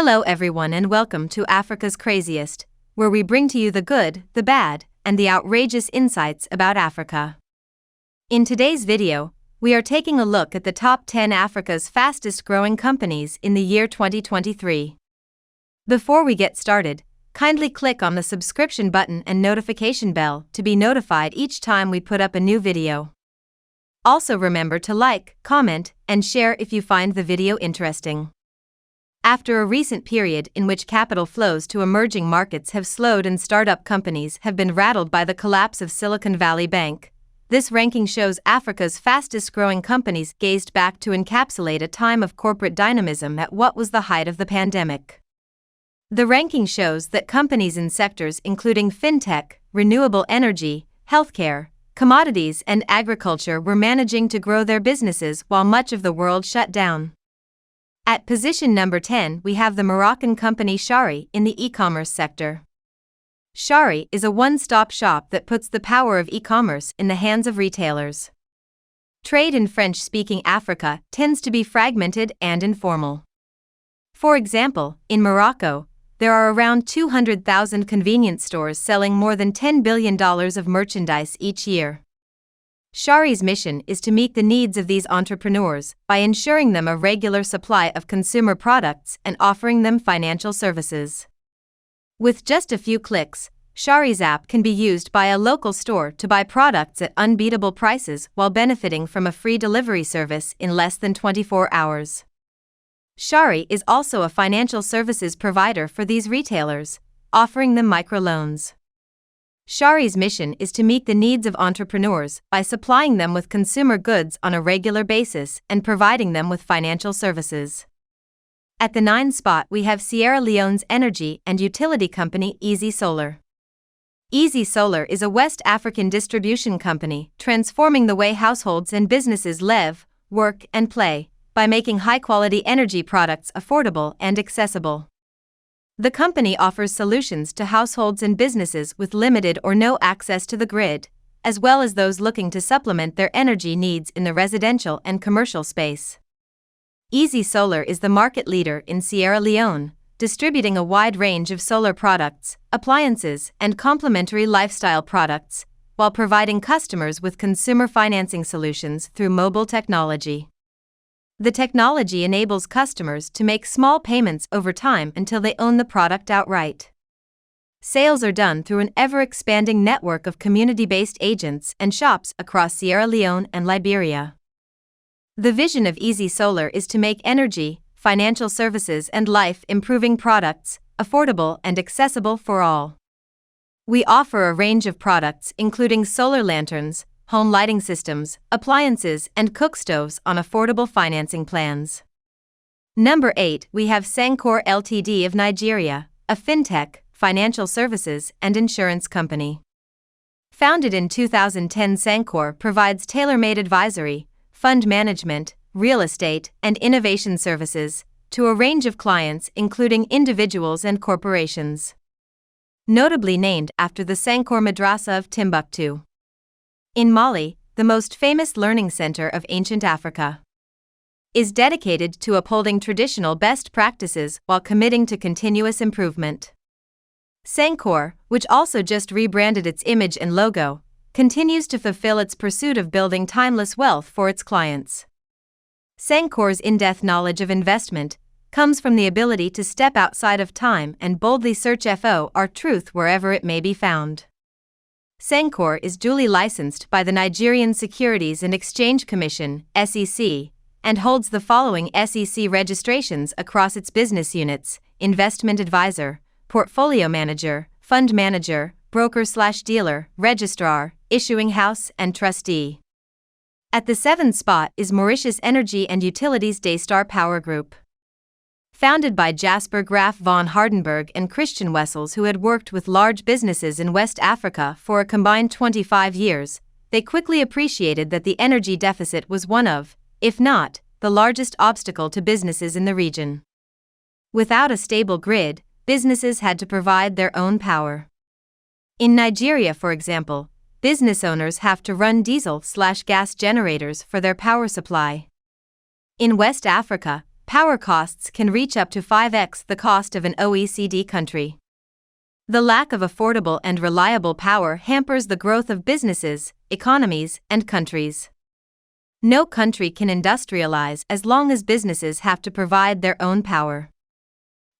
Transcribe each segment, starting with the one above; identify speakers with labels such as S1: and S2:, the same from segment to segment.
S1: Hello everyone and welcome to Africa's Craziest, where we bring to you the good, the bad, and the outrageous insights about Africa. In today's video, we are taking a look at the top 10 Africa's fastest growing companies in the year 2023. Before we get started, kindly click on the subscription button and notification bell to be notified each time we put up a new video. Also remember to like, comment, and share if you find the video interesting. After a recent period in which capital flows to emerging markets have slowed and startup companies have been rattled by the collapse of Silicon Valley Bank, this ranking shows Africa's fastest growing companies gazed back to encapsulate a time of corporate dynamism at what was the height of the pandemic. The ranking shows that companies in sectors including fintech, renewable energy, healthcare, commodities, and agriculture were managing to grow their businesses while much of the world shut down. At position number 10, we have the Moroccan company Shari in the e-commerce sector. Shari is a one-stop shop that puts the power of e-commerce in the hands of retailers. Trade in French-speaking Africa tends to be fragmented and informal. For example, in Morocco, there are around 200,000 convenience stores selling more than $10 billion of merchandise each year. Shari's mission is to meet the needs of these entrepreneurs by ensuring them a regular supply of consumer products and offering them financial services. With just a few clicks, Shari's app can be used by a local store to buy products at unbeatable prices while benefiting from a free delivery service in less than 24 hours. Shari is also a financial services provider for these retailers, offering them microloans. Shari's mission is to meet the needs of entrepreneurs by supplying them with consumer goods on a regular basis and providing them with financial services. At the 9th spot, we have Sierra Leone's energy and utility company Easy Solar. Easy Solar is a West African distribution company transforming the way households and businesses live, work, and play by making high-quality energy products affordable and accessible. The company offers solutions to households and businesses with limited or no access to the grid, as well as those looking to supplement their energy needs in the residential and commercial space. Easy Solar is the market leader in Sierra Leone, distributing a wide range of solar products, appliances, and complementary lifestyle products, while providing customers with consumer financing solutions through mobile technology. The technology enables customers to make small payments over time until they own the product outright. Sales are done through an ever-expanding network of community-based agents and shops across Sierra Leone and Liberia. The vision of Easy Solar is to make energy, financial services, and life-improving products affordable and accessible for all. We offer a range of products including solar lanterns, home lighting systems, appliances, and cook stoves on affordable financing plans. Number 8, we have Sankore Ltd-NIGERIA, a fintech, financial services, and insurance company. Founded in 2010, Sancor provides tailor-made advisory, fund management, real estate, and innovation services to a range of clients including individuals and corporations. Notably named after the Sankore Madrasa of Timbuktu in Mali, the most famous learning center of ancient Africa, is dedicated to upholding traditional best practices while committing to continuous improvement. Sancor, which also just rebranded its image and logo, continues to fulfill its pursuit of building timeless wealth for its clients. Sancor's in-depth knowledge of investment comes from the ability to step outside of time and boldly search for truth wherever it may be found. Sancor is duly licensed by the Nigerian Securities and Exchange Commission (SEC) and holds the following SEC registrations across its business units: investment advisor, portfolio manager, fund manager, broker/dealer, registrar, issuing house, and trustee. At the 7th spot is Mauritius Energy and Utilities Daystar Power Group. Founded by Jasper Graaf von Hardenberg and Christian Wessels, who had worked with large businesses in West Africa for a combined 25 years, they quickly appreciated that the energy deficit was one of, if not, the largest obstacle to businesses in the region. Without a stable grid, businesses had to provide their own power. In Nigeria, for example, business owners have to run diesel/gas generators for their power supply. In West Africa, power costs can reach up to 5x the cost of an OECD country. The lack of affordable and reliable power hampers the growth of businesses, economies, and countries. No country can industrialize as long as businesses have to provide their own power.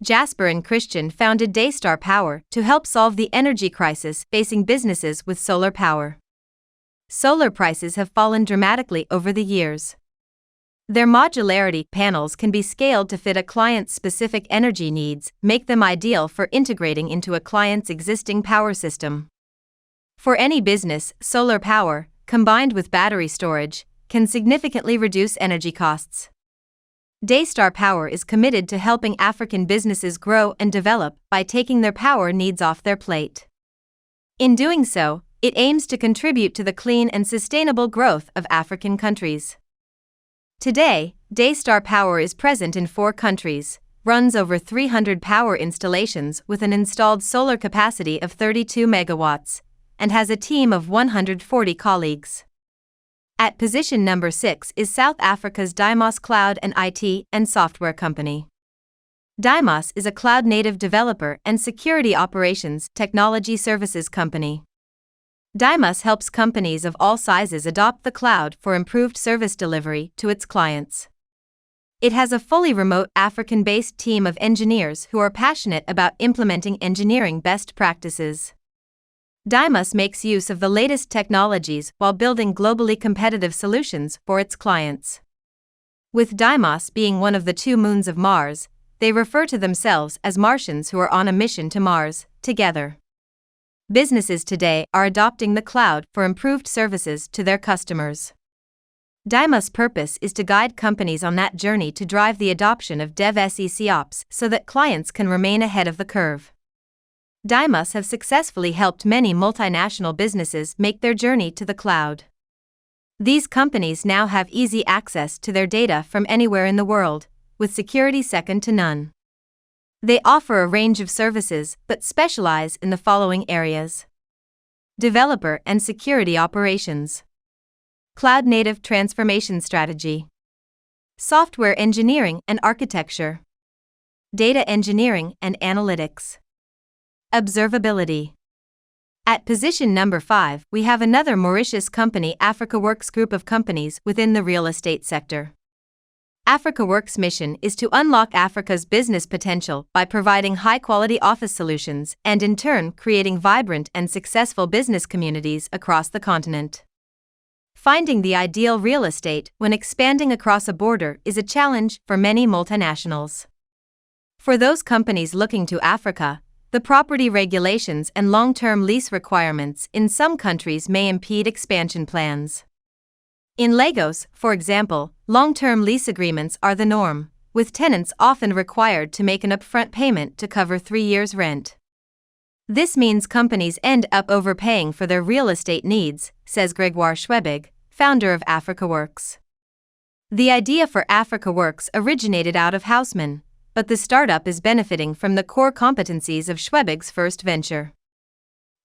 S1: Jasper and Christian founded Daystar Power to help solve the energy crisis facing businesses with solar power. Solar prices have fallen dramatically over the years. Their modularity panels can be scaled to fit a client's specific energy needs, make them ideal for integrating into a client's existing power system. For any business, solar power, combined with battery storage, can significantly reduce energy costs. Daystar Power is committed to helping African businesses grow and develop by taking their power needs off their plate. In doing so, it aims to contribute to the clean and sustainable growth of African countries. Today, Daystar Power is present in 4 countries, runs over 300 power installations with an installed solar capacity of 32 megawatts, and has a team of 140 colleagues. At position number 6 is South Africa's Dymos cloud and IT and software company. Dymos is a cloud-native developer and security operations technology services company. Dymos helps companies of all sizes adopt the cloud for improved service delivery to its clients. It has a fully remote African-based team of engineers who are passionate about implementing engineering best practices. Deimos makes use of the latest technologies while building globally competitive solutions for its clients. With Deimos being one of the 2 moons of Mars, they refer to themselves as Martians who are on a mission to Mars, together. Businesses today are adopting the cloud for improved services to their customers. Deimos' purpose is to guide companies on that journey to drive the adoption of DevSecOps so that clients can remain ahead of the curve. Deimos have successfully helped many multinational businesses make their journey to the cloud. These companies now have easy access to their data from anywhere in the world, with security second to none. They offer a range of services but specialize in the following areas: developer and security operations, cloud-native transformation strategy, software engineering and architecture, data engineering and analytics, observability. At position number 5, we have another Mauritius company, AfricaWorks group of companies within the real estate sector. AfricaWorks' mission is to unlock Africa's business potential by providing high-quality office solutions and in turn creating vibrant and successful business communities across the continent. Finding the ideal real estate when expanding across a border is a challenge for many multinationals. For those companies looking to Africa, the property regulations and long-term lease requirements in some countries may impede expansion plans. In Lagos, for example, long-term lease agreements are the norm, with tenants often required to make an upfront payment to cover 3 years' rent. This means companies end up overpaying for their real estate needs, says Gregoire Schwebig, founder of AfricaWorks. The idea for AfricaWorks originated out of Houseman, but the startup is benefiting from the core competencies of Schwebig's first venture.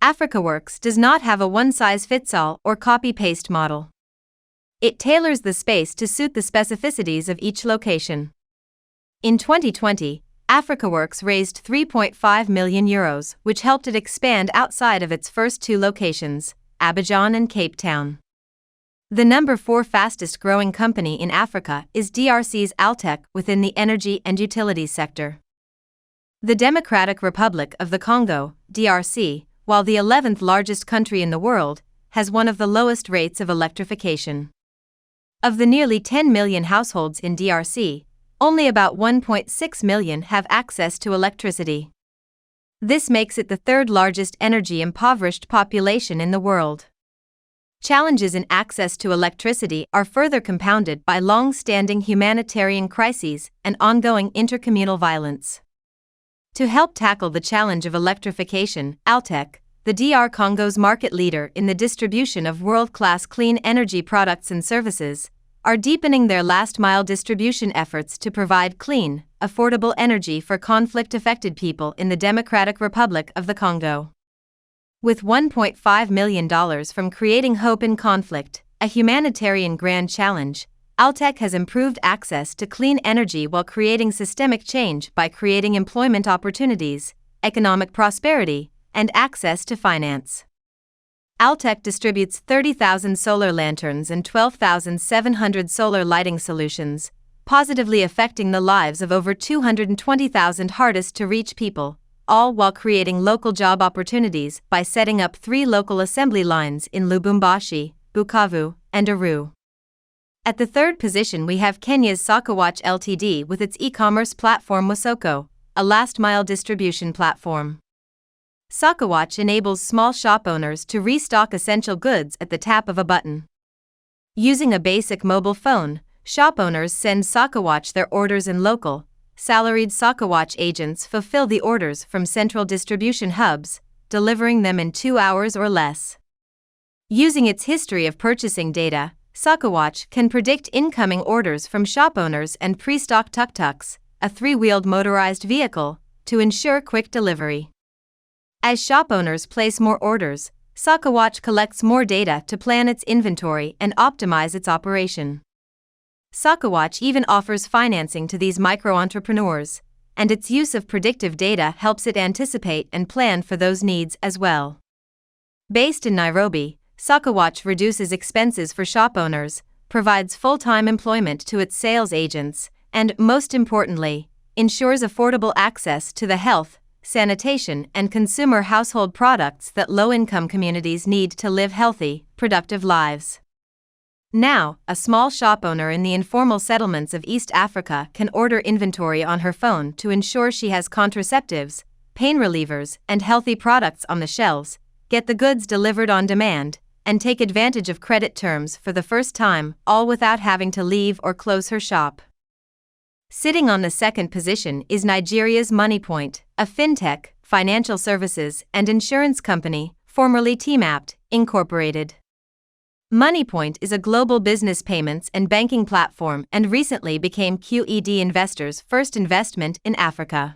S1: AfricaWorks does not have a one-size-fits-all or copy-paste model. It tailors the space to suit the specificities of each location. In 2020, AfricaWorks raised €3.5 million, which helped it expand outside of its first 2 locations, Abidjan and Cape Town. The number 4 fastest growing company in Africa is DRC's Altec within the energy and utilities sector. The Democratic Republic of the Congo, DRC, while the 11th largest country in the world, has one of the lowest rates of electrification. Of the nearly 10 million households in DRC, only about 1.6 million have access to electricity. This makes it the 3rd largest energy-impoverished population in the world. Challenges in access to electricity are further compounded by long-standing humanitarian crises and ongoing intercommunal violence. To help tackle the challenge of electrification, Altec, the DR Congo's market leader in the distribution of world-class clean energy products and services, are deepening their last-mile distribution efforts to provide clean, affordable energy for conflict-affected people in the Democratic Republic of the Congo. With $1.5 million from Creating Hope in Conflict, a humanitarian grand challenge, Altec has improved access to clean energy while creating systemic change by creating employment opportunities, economic prosperity, and access to finance. Altec distributes 30,000 solar lanterns and 12,700 solar lighting solutions, positively affecting the lives of over 220,000 hardest-to-reach people, all while creating local job opportunities by setting up 3 local assembly lines in Lubumbashi, Bukavu, and Aru. At the third position we have Kenya's Sankore Ltd with its e-commerce platform Wasoko, a last-mile distribution platform. Sankore enables small shop owners to restock essential goods at the tap of a button. Using a basic mobile phone, shop owners send Sankore their orders and local, salaried Sankore agents fulfill the orders from central distribution hubs, delivering them in 2 hours or less. Using its history of purchasing data, Sankore can predict incoming orders from shop owners and pre-stock tuk-tuks, a 3-wheeled motorized vehicle, to ensure quick delivery. As shop owners place more orders, Sankore collects more data to plan its inventory and optimize its operation. Sankore even offers financing to these micro-entrepreneurs, and its use of predictive data helps it anticipate and plan for those needs as well. Based in Nairobi, Sankore reduces expenses for shop owners, provides full-time employment to its sales agents, and, most importantly, ensures affordable access to the health, sanitation, and consumer household products that low-income communities need to live healthy, productive lives. Now, a small shop owner in the informal settlements of East Africa can order inventory on her phone to ensure she has contraceptives, pain relievers, and healthy products on the shelves, get the goods delivered on demand, and take advantage of credit terms for the first time, all without having to leave or close her shop. Sitting on the second position is Nigeria's MoneyPoint, a fintech, financial services, and insurance company, formerly Teamapt, Incorporated. MoneyPoint is a global business payments and banking platform and recently became QED Investors' first investment in Africa.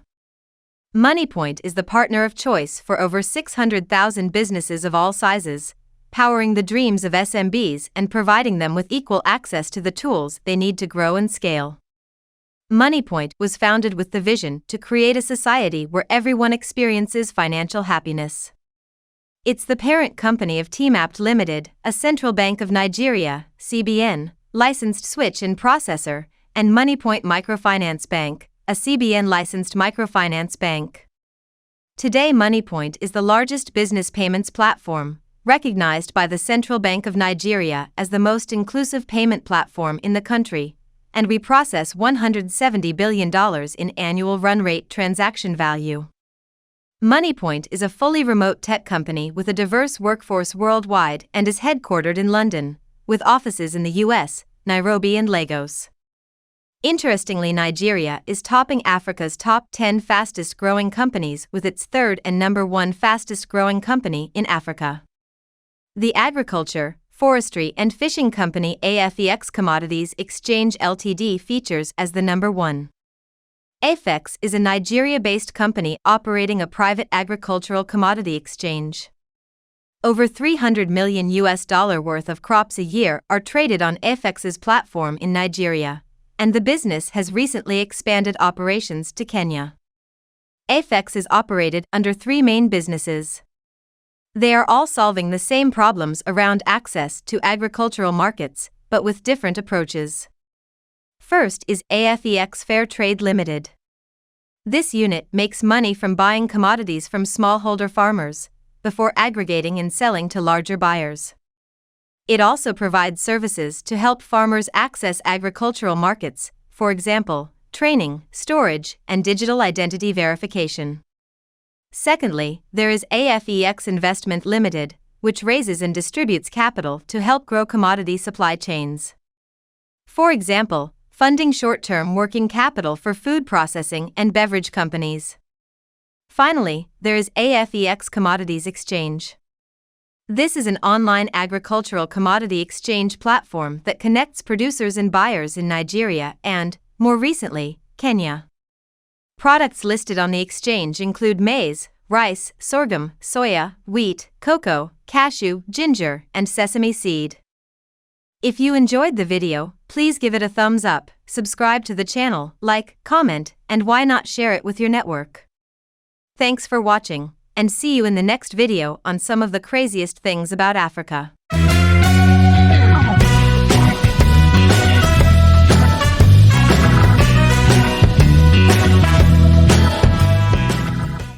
S1: MoneyPoint is the partner of choice for over 600,000 businesses of all sizes, powering the dreams of SMBs and providing them with equal access to the tools they need to grow and scale. MoneyPoint was founded with the vision to create a society where everyone experiences financial happiness. It's the parent company of Teamapt Limited, a Central Bank of Nigeria, CBN, licensed switch and processor, and MoneyPoint Microfinance Bank, a CBN licensed microfinance bank. Today MoneyPoint is the largest business payments platform, recognized by the Central Bank of Nigeria as the most inclusive payment platform in the country, and we process $170 billion in annual run rate transaction value. MoneyPoint is a fully remote tech company with a diverse workforce worldwide and is headquartered in London, with offices in the US, Nairobi and Lagos. Interestingly, Nigeria is topping Africa's top 10 fastest growing companies with its third and number 1 fastest growing company in Africa. The agriculture, forestry and fishing company Afex Commodities Exchange Ltd features as the number 1. Afex is a Nigeria-based company operating a private agricultural commodity exchange. Over $300 million worth of crops a year are traded on Afex's platform in Nigeria, and the business has recently expanded operations to Kenya. Afex is operated under 3 main businesses. They are all solving the same problems around access to agricultural markets, but with different approaches. First is Afex Fair Trade Limited. This unit makes money from buying commodities from smallholder farmers, before aggregating and selling to larger buyers. It also provides services to help farmers access agricultural markets, for example, training, storage, and digital identity verification. Secondly, there is Afex Investment Limited, which raises and distributes capital to help grow commodity supply chains. For example, funding short-term working capital for food processing and beverage companies. Finally, there is Afex Commodities Exchange. This is an online agricultural commodity exchange platform that connects producers and buyers in Nigeria and, more recently, Kenya. Products listed on the exchange include maize, rice, sorghum, soya, wheat, cocoa, cashew, ginger, and sesame seed. If you enjoyed the video, please give it a thumbs up, subscribe to the channel, like, comment, and why not share it with your network. Thanks for watching, and see you in the next video on some of the craziest things about Africa.